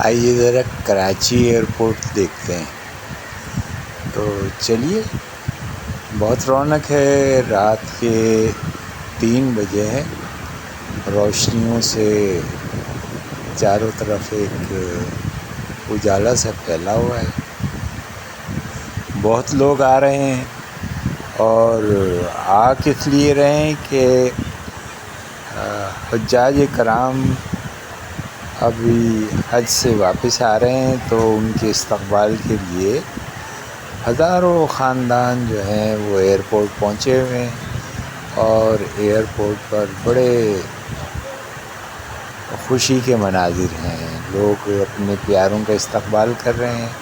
آئیے ذرا کراچی ایئرپورٹ دیکھتے ہیں۔ تو چلیے، بہت رونق ہے، رات کے 3 بجے ہیں، روشنیوں سے چاروں طرف ایک اجالا سا پھیلا ہوا ہے۔ بہت لوگ آ رہے ہیں اور آ کس لیے رہے ہیں کہ حجاج کرام ابھی حج سے واپس آ رہے ہیں، تو ان کے استقبال کے لیے ہزاروں خاندان جو ہیں وہ ایئرپورٹ پہنچے ہوئے ہیں، اور ایئرپورٹ پر بڑے خوشی کے مناظر ہیں۔ لوگ اپنے پیاروں کا استقبال کر رہے ہیں،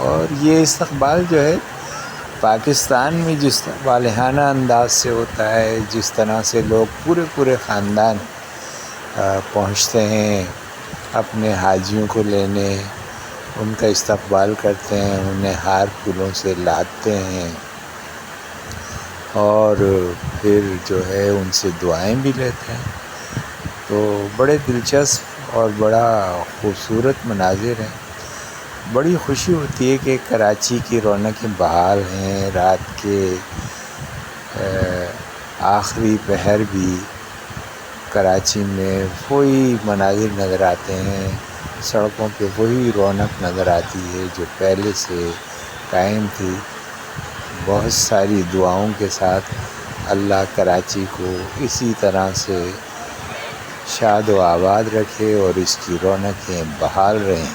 اور یہ استقبال جو ہے پاکستان میں جس والہانہ انداز سے ہوتا ہے، جس طرح سے لوگ پورے خاندان پہنچتے ہیں اپنے حاجیوں کو لینے، ان کا استقبال کرتے ہیں، انہیں ہار پھولوں سے لادتے ہیں، اور پھر جو ہے ان سے دعائیں بھی لیتے ہیں۔ تو بڑے دلچسپ اور بڑا خوبصورت مناظر ہیں۔ بڑی خوشی ہوتی ہے کہ کراچی کی رونقیں بحال ہیں۔ رات کے آخری پہر بھی کراچی میں وہی مناظر نظر آتے ہیں، سڑکوں پہ وہی رونق نظر آتی ہے جو پہلے سے قائم تھی۔ بہت ساری دعاؤں کے ساتھ اللہ کراچی کو اسی طرح سے شاد و آباد رکھے اور اس کی رونقیں بحال رہیں۔